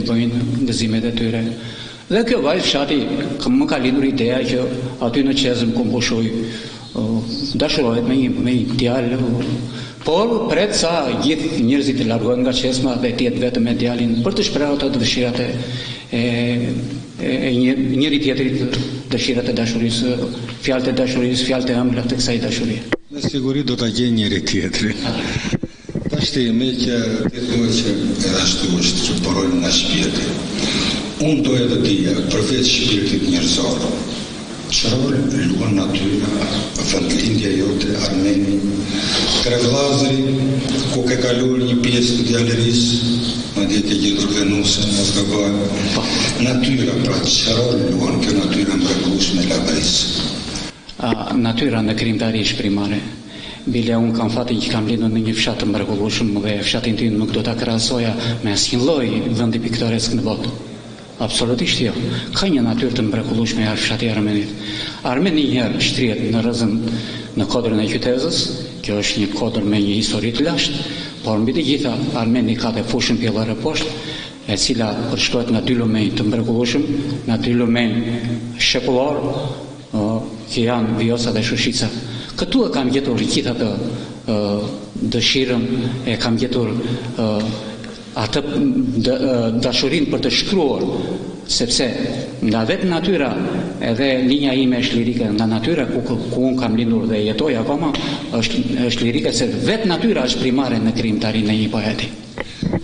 bëjnë gëzimet e tyre. Dhe kjo vajzë fshati më ka lindur ideja që aty në Qezëm ku mbushoj dashurohet me një djalë, por pret sa gjithë njerëzit të largohen nga Qezma dhe të jetë vetëm me djalin për të shprehur ato dëshirat e njëri tjetrit, dëshirat e dashurisë, fjalët e dashurisë, fjalët e ëmbla të kësaj dashurie. Me siguri do ta gjejë njëri tjetrin. Tashti me që këtë që ashtu është që porojnë nga shpirti. Unë doja të dija, përveç shpirtit njerëzor, që rol luan natyra, vendlindja jote, Armeni, Trevllazëri, ku ke kaluar një pjesë të djalerisë, madje ke gjetur Venusën, mos gaboj. Natyra, pra që rol luan kjo natyra mrekullueshme e labërisë? Natyra në krijimtari është primare. Bile unë kam fatin që kam lindur në një fshat të mrekullueshëm dhe fshatin tim nuk do ta krahasoja me asnjë lloj vendi piktoresk në botë. Absolutisht jo. Ka një natyrë të mrekullueshme e fshati Armenit. Armeni një herë shtrihet në rrezën në kodrën e qytetës. Kjo është një kodër me një histori të lashtë, por mbi të gjitha Armeni ka dhe fushën pjellore poshtë, e cila përshkruhet nga dy lumenj të mrekullueshëm, nga dy lumenj shekullor, që janë Vjosa dhe Shushica. Këtu e kam gjetur gjithë atë dëshirën, e kam gjetur atë dashurin për të shkruar, sepse nga vetë natyra edhe linja ime është lirike, nga natyra ku unë kam lindur dhe jetoj akoma, është lirike se vetë natyra është primare në krijimtarinë e një poeti.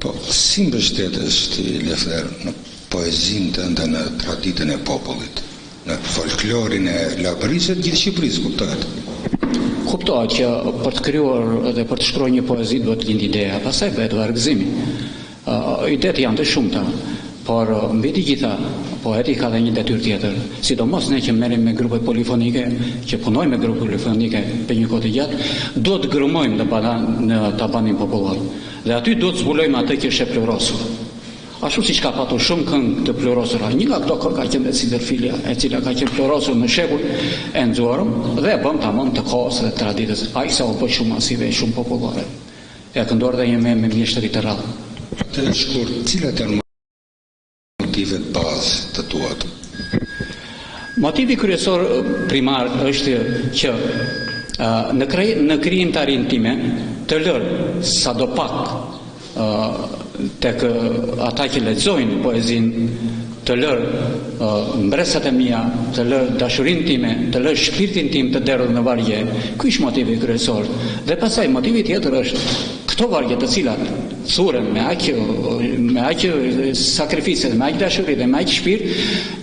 Po, si mbështetesh ti, Lefter, në poezinë tënde, në traditën e popullit, në folklorin e labërisë të gjithë Shqipërisë, kuptohet? Kuptohet që për të krijuar dhe për të shkruar një poezi duhet të lind ideja, pastaj bëhet vargëzimi. Idetë janë të shumta, por mbi të gjitha poeti ka dhe një detyrë tjetër, sidomos ne që merrem me grupe polifonike, që punojmë me grupe polifonike për një kohë të gjatë, duhet të grumojmë në tabanin popullor. Dhe aty duhet të zbulojmë atë që është e plurosur. Ashtu siç ka patur shumë këngë të plurosura, një nga këto këngë ka qenë Sidërfilia, e cila ka qenë plurosur në shekull e nxorëm dhe e bëm tamam të kohës dhe traditës. Ai sa u bë shumë masive e shumë popullore. E këndor dhe një me mjeshtri të rrallë. Të shkurt, cilat janë motivet bazë të tuat? Motivi kryesor primar është që në krijimtarinë time të lër sadopak tek ata që lexojnë poezinë, të lër mbresat e mia, të lër dashurinë time, të lër shpirtin tim të derur në vargje. Ky është motivi kryesor. Dhe pastaj motivi tjetër është këto vargje të cilat thuren me aq sakrificë, me aq dashuri dhe me aq shpirt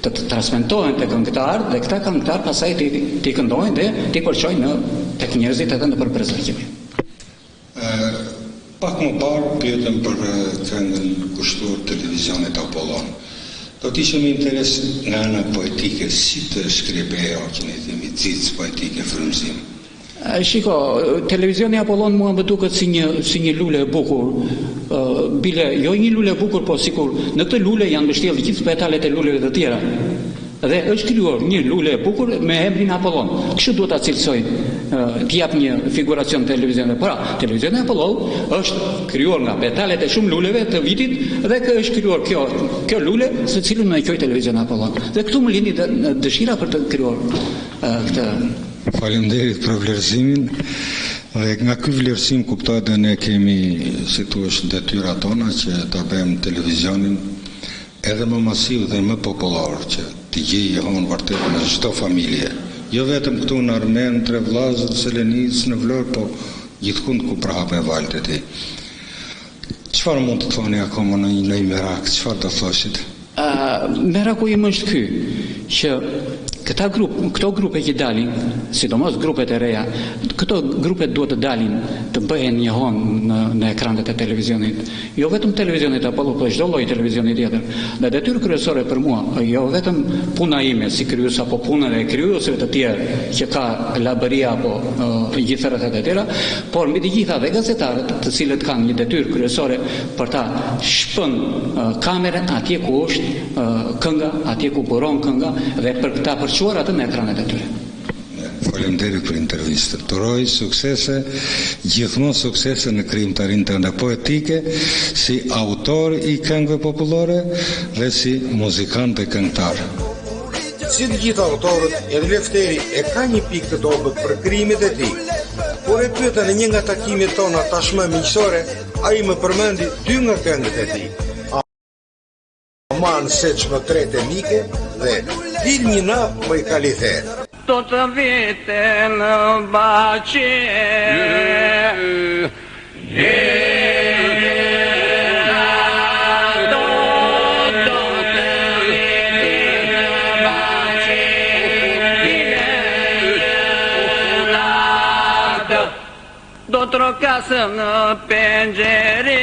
të transmetohen tek këngëtarë dhe këta këngëtarë pastaj ti këndojnë dhe ti përçojnë tek njerëzit edhe në përbrezërgjim. Pak më parë pyetëm për këngën kushtuar televizionit Apollon. Do të ishte më interes nga ana poetike, si të shkripe që ne themi cic poetike frymëzim. Shiko, televizioni Apollon mua më duket si një lule e bukur. Bile, jo një lule e bukur, po sikur në këtë lule janë mbështjellë gjithë petalet e luleve të tjera. Dhe është krijuar një lule e bukur me emrin Apollon. Kështu duhet ta cilësoj, të jap një figuracion televizionit. Pra, televizioni Apollon është krijuar nga petalet e shumë luleve të vitit dhe është krijuar kjo lule, së cilën më e quaj televizion Apollon. Dhe këtu më lindi dëshira për të krijuar këtë. Faleminderit për vlerësimin. Dhe nga ky vlerësim kuptohet dhe ne kemi, si thua, detyra tona që ta bëjmë televizionin edhe më masiv dhe më popullor, që të gjejë jehon vërtet në çdo familje. Jo vetëm këtu në Armen, Trevllazë, Selenis, në Vlorë, po gjithkund ku prahapen valët e tij. Çfarë mund të thoni akoma në një merak? Çfarë do thoshit? Meraku im është ky, që këto grupe që dalin, sidomos grupet e reja, këto grupe duhet të dalin të bëhen njohon në ekranet e televizionit. Jo vetëm televizionit Apollo, po çdo lloj televizioni tjetër. Dhe detyrë kryesore për mua, jo vetëm puna ime si krijues apo puna e krijuesve të tjerë që ka labëria apo gjithë rrethet e tjera, por mbi të gjitha dhe gazetarët, të cilët kanë një detyrë kryesore për ta shpën kamerën atje ku është kënga, atje ku buron kënga dhe për ta përçuar atë në ekranet e tyre. faleminderit për intervistën. Të uroj suksese, gjithmonë suksese në krijimtarinë tënde poetike, si autor i këngëve popullore dhe si muzikant dhe këngëtar. Si të gjithë autorët, edhe Lefteri e ka një pikë të dobët për krijimet e tij. Por e pyeta në një nga takimet tona tashmë miqësore, ai më përmendi 2 nga këngët e tij. Aman se çmë tretë mike dhe dil një nap më i kalithe. Tot vite në bache do trocasă në penjere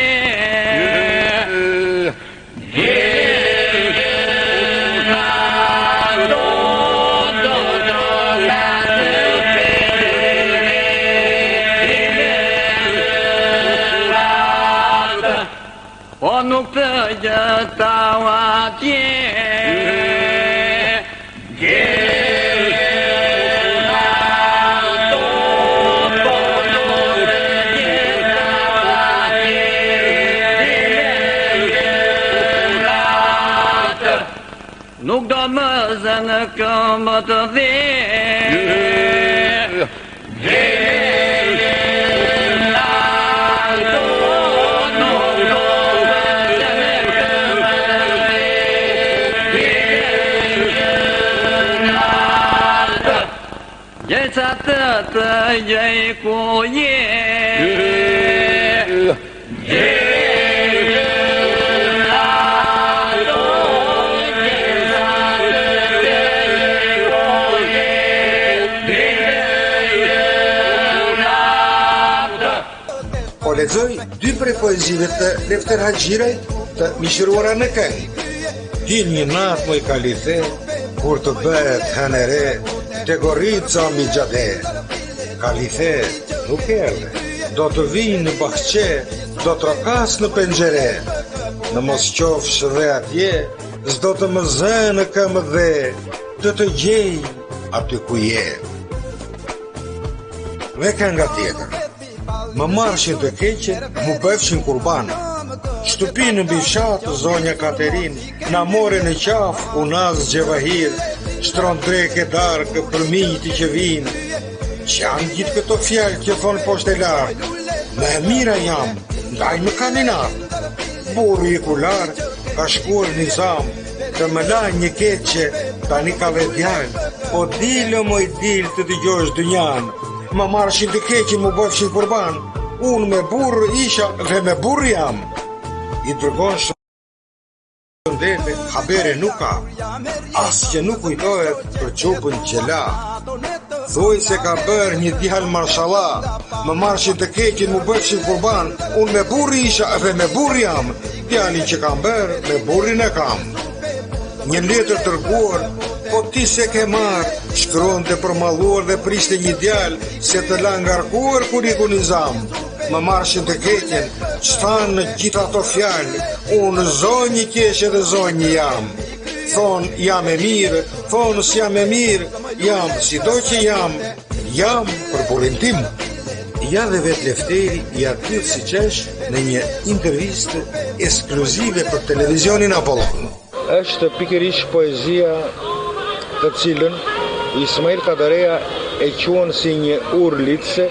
o nuk të gjëtau atje nuk do më zënë këmbë të dhe Gjeca të gjej ku je Po lexoj 2 prej poezive të Lefter Haxhirajt të mishëruara në këngë. Dil një natë më i kalithe, kur të bëhet hënere, te Gorica mi gjade. Kalithe nuk erdhe, do të vinë në bahçe, do të rokas në penxhere. Në mos qofsh dhe atje, s'do të më zënë këmbë dhe, do të gjej aty ku je. Dhe kënga tjetër. Më marshin të keqe, mu bëfshin kurban. Shtëpinë mbi fshat, zonja Katerin, na more në qaf, unaz Gjevahir, shtron dreke darkë për mijti që vinë. Që janë gjithë këto fjalë që thonë poshtë e lartë, me e mira jam, ndaj më kaminat. Burri i kular, ka shkuar një zamë, të më la një keqe, tani ka dhe djalë, po dilë moj dilë të dëgjosh dënjan. Më marshin të keqe mu bëfshin kurban, unë me burë isha dhe me burë jam. I dërgon shëndete, habere nuk ka, as që nuk kujtohet për qupën qela. Thuaj se ka bërë një djalë mashallah, më marshin të keqe mu bëfshin kurban, unë me burë isha dhe me burë jam. Djalin që kam bërë, me burrin e kam. Një letër tërguar, po ti se ke marë, shkronte për malluar dhe priste një djalë, se të la ngarkuar kur i ku një zamë. Më marshin të keqen, qëtan në gjitha ato fjallë, unë zonjë keshe dhe zonjë jam. Thonë jam e mirë, thonë s'jam e mirë, jam si do që jam për burin tim. Ja dhe vetë Lefteri i atyr si qesh në një intervistë ekskluzive për televizionin Apollon. Është pikërisht poezia të cilën Ismail Kadareja e quan si një urlicë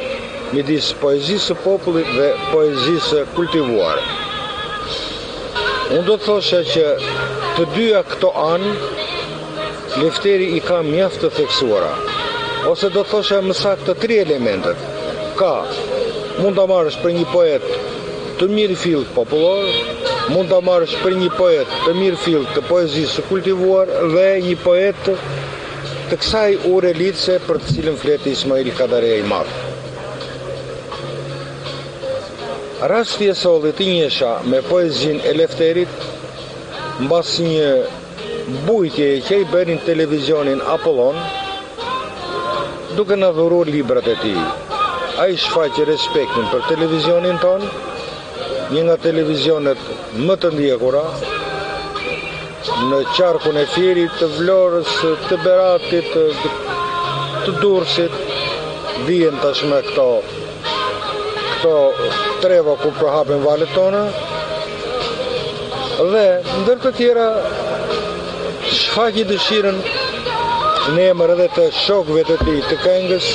midis poezisë së popullit dhe poezisë kultivuar. Unë do të thosha që të dyja këto anë Lefteri i ka mjaft të theksuara, ose do të thosha më saktë të 3 elementet. Ka, mund ta marrësh për një poet të mirë fill popullor, mund ta marrësh për një poet të mirë fill të poezisë kultivuar dhe një poet të kësaj urelice për të cilën flet Ismail Kadareja i madh. Rasti e sollit i njësha me poezin e Lefterit mbas një bujtje që i bërin televizionin Apollon, duke na dhuruar librat e tij. Ai shfaqi respektin për televizionin ton, një nga televizionet më të ndjekura në qarkun e Fierit, të Vlorës, të Beratit, të Durrësit, vijen tashmë këto treva ku përhapen valet tona, dhe ndër të tjera shfaqi dëshirën në emër edhe të shokëve të tij të këngës,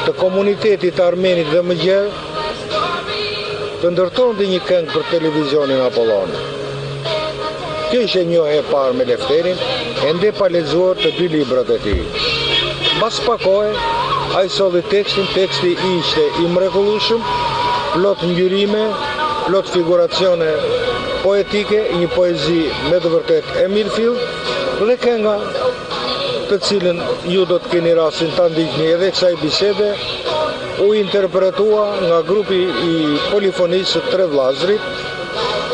të komunitetit armenit dhe më gjerë, të ndërtonte një këngë për televizionin Apollon. Kjo ishte njohje e parë me Lefterin, ende pa lexuar të dy librat e tij. Mbas pak kohe, ai solli tekstin, teksti ishte i mrekullueshëm, plot ngjyrime, plot figuracione poetike, një poezi me të vërtet e mirëfill, dhe kënga të cilën ju do të keni rastin ta ndiqni edhe kësaj bisede, u interpretua nga grupi i polifonisë të Tre Vllazërit,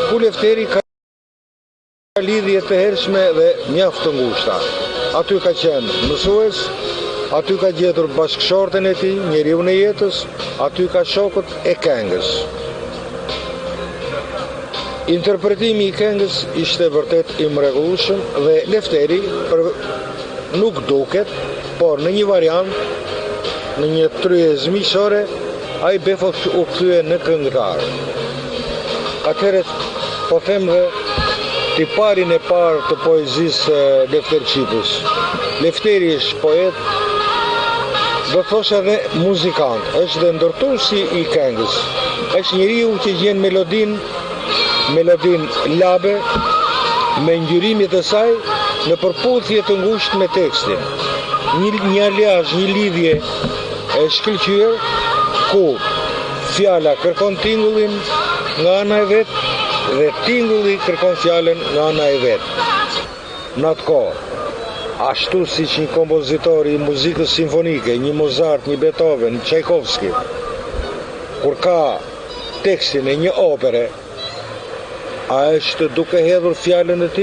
ku Lefteri ka lidhje të hershme dhe mjaft të ngushta. Aty ka qenë mësues, aty ka gjetur bashkëshorten e tij, njeriu në jetës, aty ka shokët e këngës. Interpretimi i këngës ishte vërtet i mrekullueshëm dhe Lefteri nuk duket, por në një variant, në një tryezë miqësore, ai befot u kthye në këngëtar. Atëherë po them dhe tiparin e parë të poezisë Lefter Çipës. Lefteri është poet, do thosha edhe muzikant, është dhe ndërtuesi i këngës. Është njeriu që gjen melodin labe me ngjyrimet e saj në përputhje të ngushtë me tekstin. Një aliazh, një lidhje e shkëlqyer ku fjala kërkon tingullin nga ana e vet dhe tingulli kërkon fjalën nga ana e vet. Në atë kohë, ashtu siç një kompozitor i muzikës simfonike, një Mozart, një Beethoven, Tchaikovsky, kur ka tekstin e një opere, a është duke hedhur fjalën e tij